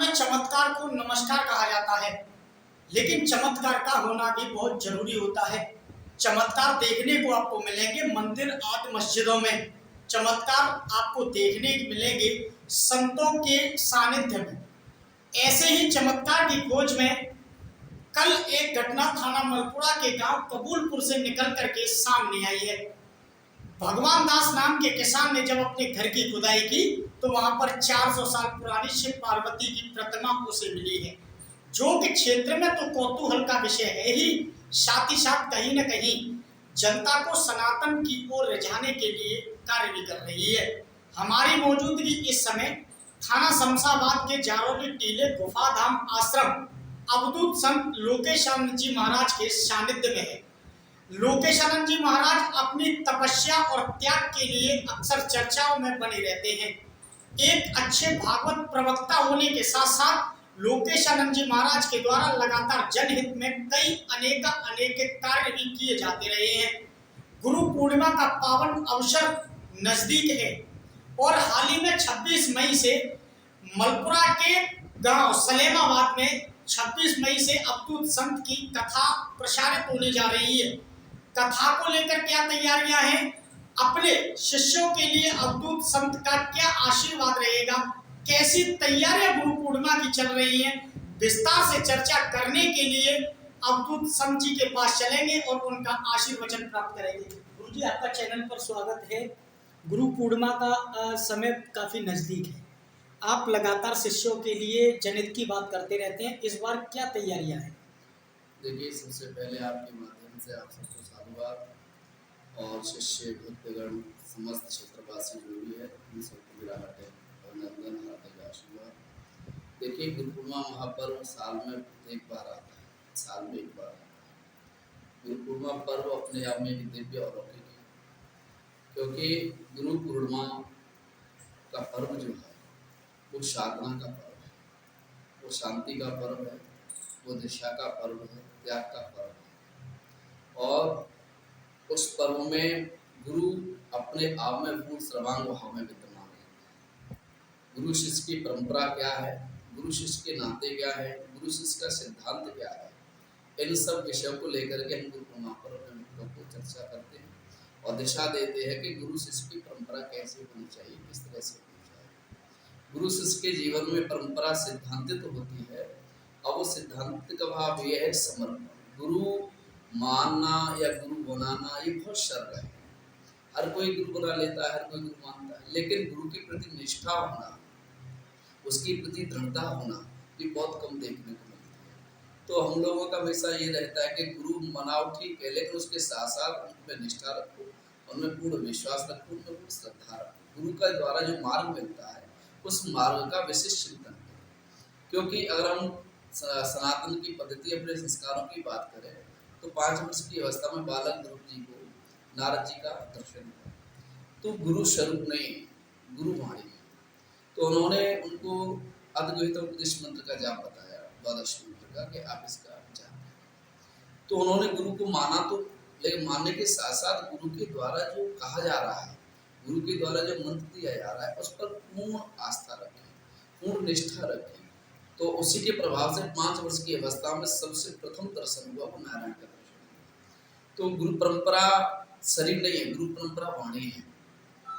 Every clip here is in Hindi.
में चमत्कार को नमस्कार कहा जाता है, लेकिन चमत्कार का होना भी बहुत जरूरी होता है। चमत्कार देखने को आपको मिलेंगे मंदिर आदि मस्जिदों में, चमत्कार आपको देखने को मिलेंगे संतों के सानिध्य में। ऐसे ही चमत्कार की खोज में कल एक घटना थाना मलपुरा के गांव कबूलपुर से निकल करके सामने आई है। भगवान दास नाम के किसान ने जब अपने घर की खुदाई की तो वहां पर 400 साल पुरानी शिव पार्वती की प्रतिमा उसे मिली है, जो कि क्षेत्र में तो कौतूहल का विषय है ही, साथ ही साथ कहीं न कहीं जनता को सनातन की ओर रिझाने के लिए कार्य भी कर रही है। हमारी मौजूदगी इस समय थाना शमशाबाद के जारोली टीले गुफाधाम आश्रम अवधूत संत लोकेशानंद जी महाराज के सानिध्य में है। लोकेशानंद जी महाराज अपनी तपस्या और त्याग के लिए अक्सर चर्चाओं में बने रहते हैं। एक अच्छे भागवत प्रवक्ता होने के साथ साथ लोकेशानंद जी महाराज के द्वारा लगातार जनहित में कई अनेक कार्य भी किए जाते रहे हैं। गुरु पूर्णिमा का पावन अवसर नजदीक है और हाल ही में 26 मई से मलपुरा के गांव सलेमाबाद में 26 मई से अवधूत संत की कथा प्रसारित होने जा रही है। कथा को लेकर क्या तैयारियां हैं, अपने शिष्यों के लिए अवधूत संत का क्या आशीर्वाद रहेगा, कैसी तैयारियां गुरु पूर्णिमा की चल रही हैं, विस्तार से चर्चा करने के लिए अवधूत संत जी के पास चलेंगे और उनका आशीर्वचन प्राप्त करेंगे। गुरु जी, आपका चैनल पर स्वागत है। गुरु पूर्णिमा का समय काफी नजदीक है, आप लगातार शिष्यों के लिए जनहित की बात करते रहते हैं, इस बार क्या तैयारियां हैं? देखिए, सबसे पहले आपके माध्यम से आप सबको साधुवाद और शिष्य भक्तगण समस्त क्षेत्रवासी जो भी है उन सबको मेरा हार्दिक अभिनंदन, हार्दिक आशीर्वाद। देखिए, गुरु पूर्णिमा महापर्व साल में एक बार आता है, साल में एक बार आता है। गुरु पूर्णिमा पर्व अपने आप में भी दिव्य और अलौकिक है, क्योंकि गुरु पूर्णिमा का पर्व जो है वो साधना का पर्व है, वो शांति का पर्व है, वो दिशा का पर्व है, त्याग का पर्व है। और उस पर्व में गुरु अपने आप में पूर्ण सर्वांग भाव में विद्यमान है। गुरु शिष्य की परंपरा क्या है, गुरु शिष्य के नाते क्या है, गुरु शिष्य का सिद्धांत क्या है, इन सब विषयों को लेकर के हम गुरु पूर्णिमा पर्व में लोगों को चर्चा करते हैं और दिशा देते हैं कि गुरु शिष्य की परंपरा कैसे होनी चाहिए, किस तरह से होनी चाहिए। गुरु शिष्य के जीवन में परंपरा सिद्धांतित होती है और वो सिद्धांत का भाव ये है समर्पण। गुरु मानना या गुरु बनाना ये बहुत सरल है, हर कोई गुरु बना लेता है, हर कोई गुरु मानता है, लेकिन गुरु के प्रति निष्ठा होना, उसके प्रति दृढ़ता होना ये बहुत कम देखने को मिलती है। तो हम लोगों का हमेशा ये रहता है कि गुरु मनाओ ठीक है, लेकिन उसके साथ साथ उनमें निष्ठा रखो, उनमें पूर्ण विश्वास रखो, उनमें पूर्ण श्रद्धा रखो। गुरु का द्वारा जो मार्ग मिलता है उस मार्ग का विशिष्ट चिंतन करें, क्योंकि अगर हम सनातन की पद्धति अपने संस्कारों की बात करें तो 5 वर्ष की अवस्था में बालक ध्रुव जी को नारद जी का दर्शन हुआ, तो गुरु स्वरूप नहीं, गुरु वाणी है। तो उन्होंने उनको अद्वैत उपदेश मंत्र का जाप बताया, द्वादश मंत्र का, कि आप इसका जाप करें। तो उन्होंने गुरु को माना, तो लेकिन मानने के साथ साथ गुरु के द्वारा जो कहा जा रहा है, गुरु के द्वारा जो मंत्र दिया जा रहा है उस पर पूर्ण आस्था रखें, पूर्ण निष्ठा रखें। तो उसी के प्रभाव से 5 वर्ष की अवस्था में सबसे प्रथम दर्शन हुआ वो नारायण का दर्शन हुआ। तो गुरु परंपरा शरीर नहीं है, गुरु परंपरा वाणी है।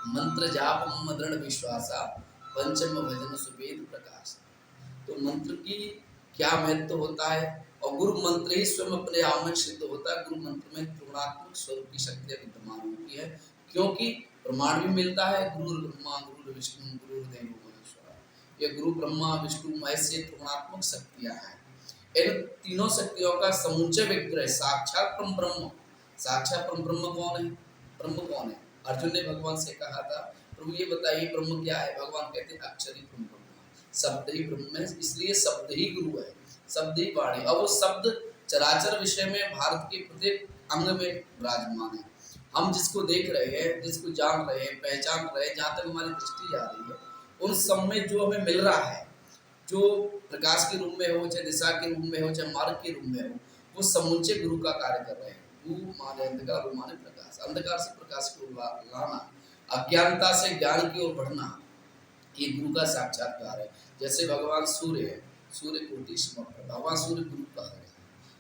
मंत्र जाप मम दृढ़ विश्वासा, पंचम भजन सुवेद प्रकाश। तो मंत्र की क्या महत्व होता है, और गुरु मंत्र ही स्वयं अपने आप में सिद्ध होता है। गुरु मंत्र में त्रिगुणात्मक स्वरूप की शक्तियाँ विद्यमान होती है, क्योंकि प्रमाण भी मिलता है, गुरु ब्रह्मा गुरु विष्णु गुरुदेव महेश्वर। ये गुरु ब्रह्मा विष्णु महेश से त्रिगुणात्मक शक्तियाँ हैं। इन तीनों शक्तियों का समुच्चय विग्रह साक्षात परम ब्रह्म। साक्षात परम ब्रह्म कौन है, ब्रह्म कौन है? अर्जुन ने भगवान से कहा था, प्रभु ये बताइए ब्रह्म क्या है? भगवान कहते हैं अक्षरी ब्रह्म, शब्द ही ब्रह्म है, इसलिए शब्द ही गुरु है, शब्द ही वाणी। और वो शब्द चराचर विषय में भारत के प्रत्येक अंग में विराजमान है। हम जिसको देख रहे हैं, जिसको जान रहे हैं, पहचान रहे हैं, जहाँ तक हमारी दृष्टि जा रही है, उन सब में जो हमें मिल रहा है, जो प्रकाश के रूप में हो, चाहे दिशा के रूप में हो, चाहे मार्ग के रूप में हो, वो समुच्चय गुरु का कार्य कर रहे हैं। गुरु माने अंधकार, गुरु माने प्रकाश। अंधकार से प्रकाश की ओर लाना, अज्ञानता से ज्ञान की ओर बढ़ना, ये गुरु का साक्षात्कार है। जैसे भगवान सूर्य है, सूर्य कोटि समप्रभ, भगवान सूर्य गुरु कहा गया है।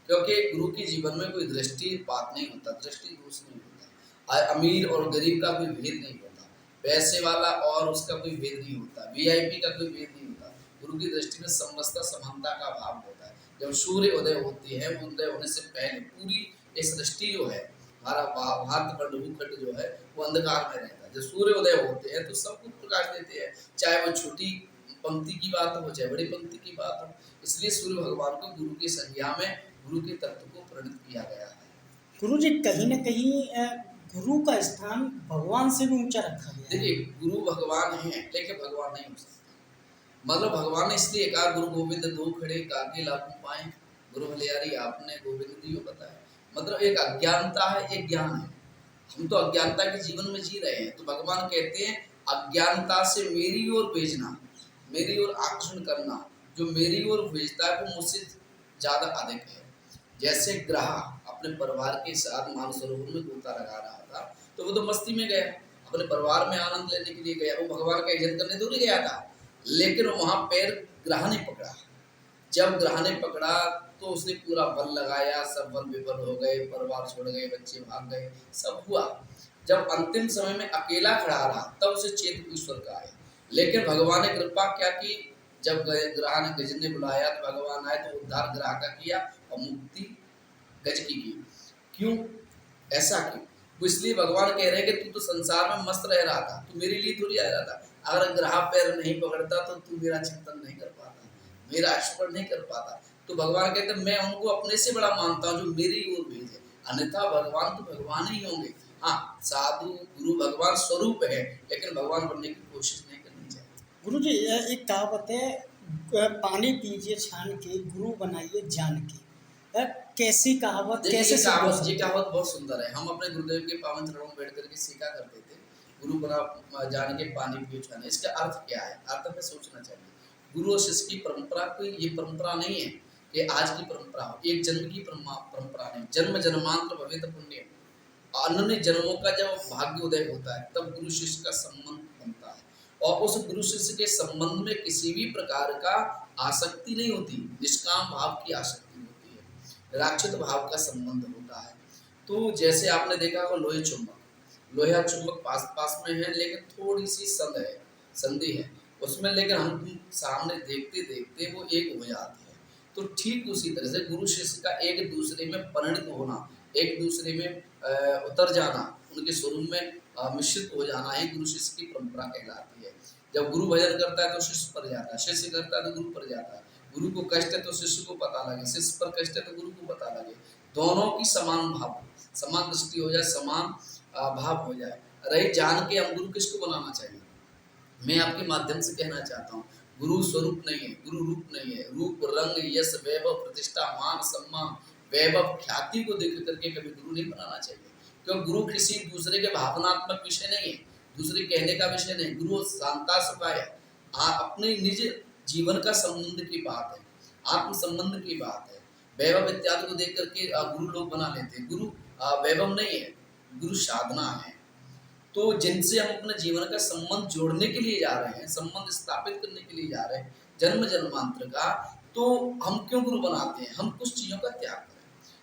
क्योंकि गुरु के जीवन में कोई दृष्टिपात नहीं होता, दृष्टि दोष नहीं होता, अमीर और गरीब का कोई भेद नहीं होता, पैसे वाला और उसका कोई भेद नहीं होता, वीआईपी का कोई भेद नहीं होता। गुरु की दृष्टि में समस्त समानता का भाव होता है। जब सूर्य उदय होती है, उदय होने से पहले पूरी ये सृष्टि जो है, हमारा भारत भूखंड जो है वो अंधकार में रहता है। जब सूर्य उदय होते हैं तो सब कुछ प्रकाश देते हैं, चाहे वो छोटी पंक्ति की बात हो चाहे बड़ी पंक्ति की बात हो। इसलिए सूर्य भगवान को गुरु की संज्ञा में गुरु के तत्व को प्रणीत किया गया है। गुरु जी कहीं न कहीं गुरु का स्थान भगवान से भी ऊंचा रखा गया है। देखिए, गुरु भगवान है लेकिन भगवान नहीं हो सकते। मतलब भगवान ने इसलिए कहा, गुरु गोविंद दो खड़े काके लागू पाए, गुरु भलियारी आपने गोविंद दियो बताए। मतलब एक अज्ञानता है, एक ज्ञान है। हम तो अज्ञानता के जीवन में जी रहे हैं, तो भगवान कहते हैं अज्ञानता से मेरी ओर भेजना, मेरी ओर आकर्षण करना, जो मेरी ओर भेजता है वो मुझसे ज्यादा अधिक है। जैसे ग्रह अपने परिवार के साथ मानसरोवर में गोता लगा रहा था, तो वो तो मस्ती में गया, अपने परिवार में आनंद लेने के लिए गया, वो भगवान का इज्जत करने थोड़ी गया था। लेकिन वहां पैर ग्रह ने पकड़ा, जब ग्रह ने पकड़ा तो उसने पूरा बल लगाया, सब बल विफल हो गए, परिवार छोड़ गए, बच्चे भाग गए, सब हुआ। जब अंतिम समय में अकेला खड़ा रहा तब उसे चेत ईश्वर का आया। लेकिन भगवान ने कृपा क्या की, जब ग्रह ने गज ने बुलाया तो भगवान आए, तो उद्धार ग्रह का किया और मुक्ति गज की क्यों? ऐसा क्यों? वो इसलिए भगवान कह रहे हैं कि तू तो संसार में मस्त रह रहा था, तू मेरे लिए थोड़ी आ रहा था। अगर ग्रह पैर नहीं पकड़ता तो तू मेरा चिंतन नहीं कर पाता, मेरा स्मरण नहीं कर पाता। तो भगवान कहते हैं मैं उनको अपने से बड़ा मानता हूँ जो मेरी ओर भेजे, अन्यथा भगवान तो भगवान ही होंगे। हाँ, साधु गुरु भगवान स्वरूप है, लेकिन भगवान बनने की कोशिश नहीं करनी चाहिए। गुरु जी एक कहावत है, पानी पीजिए छान के, गुरु बनाइए जान के। कैसी कहावत, देखिए कैसे सिद्ध हो सकती ये है? कहावत बहुत सुंदर है। हम अपने गुरुदेव के पावन चरणों में बैठ करके सीखा करते थे, गुरु बना जान के पानी पियो छाने। इसका अर्थ क्या है? अर्थ में सोचना चाहिए। गुरु और शिष्य की परंपरा कोई ये परंपरा नहीं है कि आज की परंपरा हो, एक जन्म की परंपरा नहीं। जन्म जन्मांतर भवेत पुण्य, अन्य जन्मों का जब भाग्य उदय होता है तब गुरु शिष्य का संबंध बनता है, और उस गुरु शिष्य के संबंध में किसी भी प्रकार का आसक्ति नहीं होती, निष्काम भाव की आसक्ति होती है, राक्षित भाव का संबंध होता है। तो जैसे आपने देखा होगा लोहे चुंबक, लोहा चुंबक पास पास में है लेकिन थोड़ी सी संधि है उसमें, लेकिन हम सामने देखते देखते वो एक हो जाते हैं। तो ठीक उसी तरह से गुरु शिष्य का एक दूसरे में परिणत होना, एक दूसरे में उतर जाना, उनके स्वरूप में मिश्रित हो जाना ही गुरु शिष्य की परंपरा कहलाती है। जब गुरु भजन करता है तो शिष्य पर जाता है, शिष्य करता है तो गुरु पर जाता है, गुरु को कष्ट है तो शिष्य को पता लगे, शिष्य पर कष्ट है तो गुरु को पता लगे। दोनों की समान भाव, समान दृष्टि हो जाए, समान भाव हो जाए। रही जान के हम गुरु किसको बनाना चाहिए, मैं आपके माध्यम से कहना चाहता हूँ, गुरु स्वरूप नहीं है, गुरु रूप नहीं है। रूप रंग यश वैभव प्रतिष्ठा मान सम्मान वैभव ख्याति को देख करके कभी गुरु नहीं बनाना चाहिए, क्योंकि गुरु किसी दूसरे के भावनात्मक विषय नहीं है, दूसरे कहने का विषय नहीं। गुरु शांता सफाया अपने निज जीवन का संबंध की बात है, आत्म संबंध की बात है। वैभव इत्यादि को देख करके गुरु लोग बना लेते हैं। गुरु वैभव नहीं है, गुरु साधना है। तो जिनसे हम अपने जीवन का संबंध जोड़ने के लिए जा रहे हैं, संबंध स्थापित करने के लिए जा रहे हैं जन्म जन्मांतर का, तो हम क्यों गुरु बनाते हैं? हम कुछ चीजों का त्याग करें।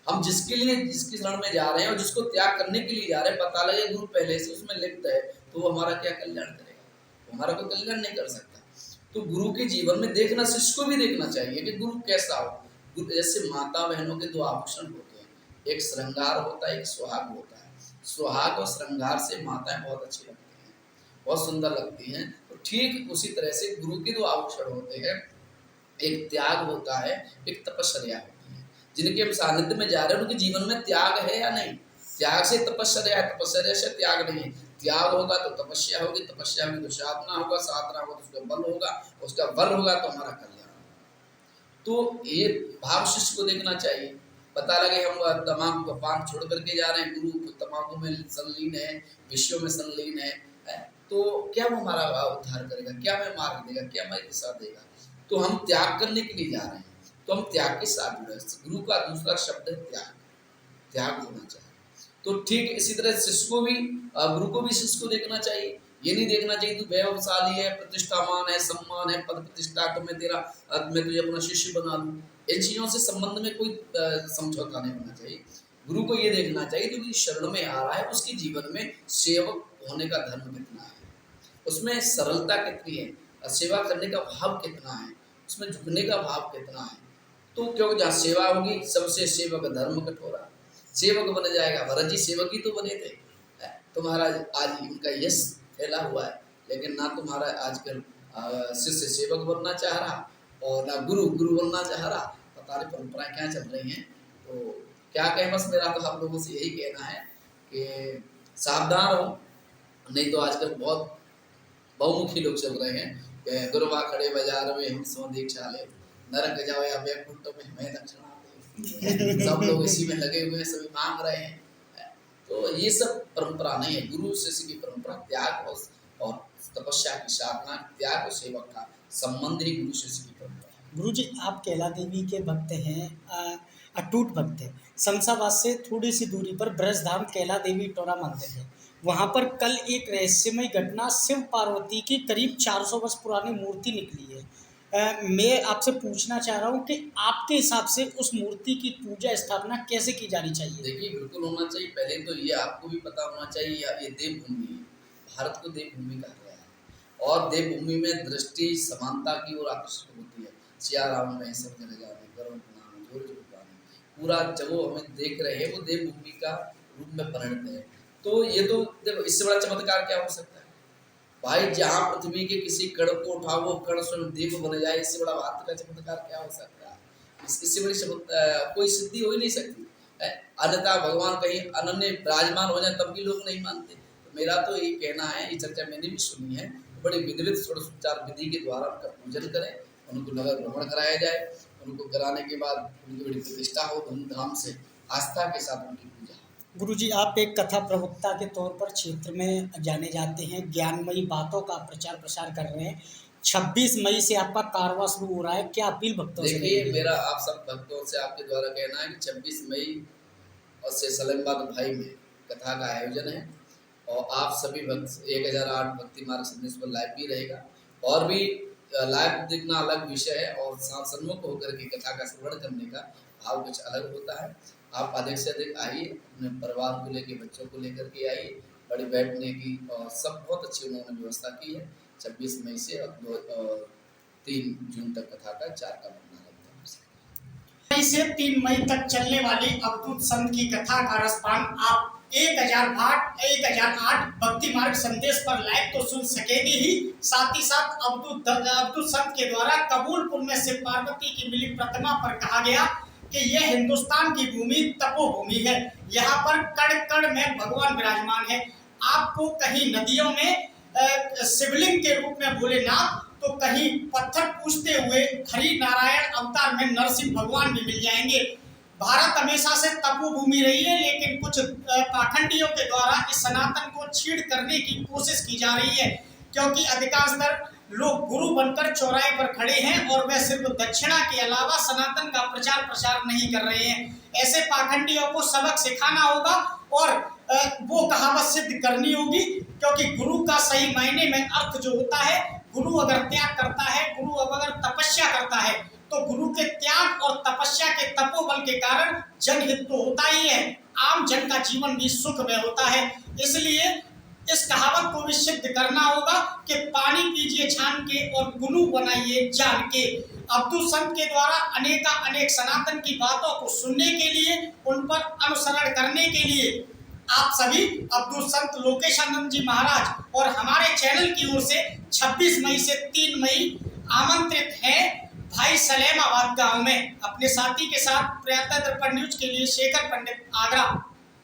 हम जिसके लिए जिसकी शरण में जा रहे हैं और जिसको त्याग करने के लिए जा रहे हैं, पता लगे गुरु पहले से उसमें लिप्त है, तो वो हमारा क्या कल्याण करेगा? वो हमारा कोई कल्याण नहीं कर सकता। तो गुरु के जीवन में देखना, शिष्य को भी देखना चाहिए कि गुरु कैसा हो। गुरु जैसे माता बहनों के दो आभूषण होते हैं, एक श्रृंगार होता है, एक सुहाग होता है। सुहाग और श्रृंगार से माताएं बहुत अच्छी लगती हैं, बहुत सुंदर लगती हैं। तो ठीक उसी तरह से गुरु के दो आभूषण होते हैं, एक त्याग होता है, एक तपस्या होती है। जिनके हम सानिध्य में जा रहे हैं उनके जीवन में त्याग है या नहीं? त्याग से तपस्या है, तपस्या से त्याग नहीं है। त्याग होगा तो तपस्या होगी, तपस्या होगी तो साधना होगा, साधना होगा तो उसका बल होगा, उसका बल होगा तो हमारा कल्याण होगा। तो ये भाव शिष्य को देखना चाहिए। पता लगे हम तमाकू का पान छोड़ करके जा रहे हैं, गुरु तमाकू में संलीन है, विषयों में संलीन है, तो क्या वो हमारा उद्धार करेगा? क्या हमें मार्ग देगा? क्या हमें दिशा देगा? तो हम त्याग करने के लिए जा रहे हैं, तो हम त्याग के साथ जुड़े। गुरु का दूसरा शब्द है त्याग, त्याग होना चाहिए। तो ठीक इसी तरह शिष्य को भी गुरु को भी शिष्य को देखना चाहिए। ये नहीं देखना चाहिए तू वैभवशाली है, प्रतिष्ठावान है, सम्मान है, पद प्रतिष्ठा, तो मैं तुझे अपना शिष्य बना लूँ। इन चीज़ों से संबंध में कोई समझौता नहीं होना चाहिए। गुरु को ये देखना चाहिए जो कि शरण में आ रहा है उसके जीवन में सेवक होने का धर्म कितना है, उसमें सरलता कितनी है, सेवा करने का भाव कितना है, उसमें झुकने का भाव कितना है। तो क्योंकि जहाँ सेवा होगी सबसे सेवक धर्म कठोरा, सेवक बन जाएगा। भरत जी सेवक ही तो बने थे। तुम्हारा आज इनका यश फैला हुआ है, लेकिन ना तुम्हारा आजकल शिष्य सेवक बनना चाह रहा और ना गुरु बनना चाह रहा। पता नहीं परंपराएं क्या चल रही हैं। तो क्या कहें, बस मेरा तो आप लोगों से यही कहना है कि सावधान रहो, नहीं तो आजकल बहुत बहुमुखी लोग चल रहे हैं। गुरुवा खड़े बाजार में हम सो दीक्षा ले, नरक जाओ या बैकुंठ में हमें दक्षिणा दे। सब लोग इसी में लगे हुए हैं, सभी मांग रहे हैं। तो ये सब परंपरा नहीं है। गुरु शिष्य की परंपरा त्याग और तपस्या की साधना, त्याग और सेवक का संबंध ही गुरु शिष्य की परंपरा है। गुरु जी, आप कैला देवी के भक्त हैं, अटूट भक्त हैं। शमशाबाद से थोड़ी सी दूरी पर ब्रजधाम कैला देवी टोरा मंदिर है। वहाँ पर कल एक रहस्यमय घटना, शिव पार्वती की करीब 400 वर्ष पुरानी मूर्ति निकली है। मैं आपसे पूछना चाह रहा हूँ कि आपके हिसाब से उस मूर्ति की पूजा स्थापना कैसे की जानी चाहिए? देखिए, बिल्कुल होना चाहिए। पहले तो ये आपको भी पता होना चाहिए, ये देवभूमि है, भारत को देवभूमि कहा गया है और देवभूमि में दृष्टि समानता की ओर आकर्षित होती है। सिया राम में सब जगह जाने, गरुड़ नाम जोर जोर पानी, पूरा जब वो हमें देख रहे हैं वो देवभूमि का रूप में परिणत है। तो ये तो देखो, इससे बड़ा चमत्कार क्या हो सकता है भाई? जहाँ पृथ्वी के किसी कण को उठाओ वो कण स्वयं देव बन जाए, इससे बड़ा भारत का चमत्कार क्या हो सकता है? इससे बड़ी कोई सिद्धि हो ही नहीं सकती। अन्यथा भगवान कहीं अनन्य विराजमान हो जाए तब भी लोग नहीं मानते। तो मेरा तो ये कहना है, ये चर्चा मैंने भी सुनी है, बड़ी विधिवत षोडशोपचार विधि के द्वारा उनका पूजन करें, उनको नगर भ्रमण कराया जाए, उनको कराने के बाद उनकी बड़ी प्रतिष्ठा हो, धूमधाम से आस्था के साथ उनकी पूजा। गुरुजी, आप एक कथा प्रवक्ता के तौर पर क्षेत्र में जाने जाते हैं, ज्ञानमयी बातों का प्रचार प्रसार कर रहे हैं। 26 मई से आपका कारवां शुरू हो रहा है, क्या अपील भक्तों से? देखिए, मेरा आप सब भक्तों से आपके द्वारा कहना है कि 26 मई और से सलेमबाग भाई में कथा का आयोजन है और आप सभी भक्त 1008 भक्ति मार्ग संदेश पर लाइव भी रहेगा और भी लाइव देखना अलग विषय है और सन्मुख होकर के कथा का श्रवण करने का भाव कुछ अलग होता है। आप अधिक से अधिक आइए, अपने परिवार को लेकर, बच्चों को लेकर के आइए, बड़ी बैठने की और सब बहुत अच्छी उन्होंने व्यवस्था की है। 26 मई से और 3 जून तक कथा का 4 का महीना लगता है। मई से 3 मई तक चलने वाली अवधूत संत की कथा का रसपान आप 1008 भक्ति मार्ग संदेश पर लाइव तो सुन सकेंगे ही, साथ ही साथ अवधूत संत के द्वारा कबूलपुर में शिव पार्वती की मिली प्रतिमा पर कहा गया कि यह हिंदुस्तान की भूमि तपोभूमि है। यहाँ पर कण कण में भगवान विराजमान है। आपको कहीं नदियों में शिवलिंग के रूप में भोलेनाथ, तो कहीं पत्थर पूजते हुए हरि नारायण अवतार में नरसिंह भगवान भी मिल जाएंगे। भारत हमेशा से तपोभूमि रही है, लेकिन कुछ पाखंडियों के द्वारा इस सनातन को छीड़ करने की कोशिश की जा रही है, क्योंकि अधिकांशतर लोग गुरु बनकर चौराहे पर खड़े हैं और वह सिर्फ दक्षिणा के अलावा सनातन का प्रचार प्रसार नहीं कर रहे हैं। ऐसे पाखंडियों को सबक सिखाना होगा और वो कहावत सिद्ध करनी होगी, क्योंकि गुरु का सही मायने में अर्थ जो होता है, गुरु अगर त्याग करता है, गुरु अगर तपस्या करता है, तो गुरु के त्याग और तपस्या के तपोबल के कारण जनहित तो होता ही है, आम जन का जीवन भी सुख में होता है। इसलिए इस कहावत को भी सिद्ध करना होगा कि पानी पीजिए छान के और गुरु बनाइए जान के। अवधूत संत के द्वारा अनेक सनातन की बातों को सुनने के लिए, उन पर अनुसरण करने के लिए आप सभी अवधूत संत लोकेशानंद जी महाराज और हमारे चैनल की ओर से 26 मई से 3 मई आमंत्रित हैं भाई सलेमाबाद गांव में। अपने साथी के साथ प्रयागराज दर्पण न्यूज के लिए शेखर पंडित, आगरा।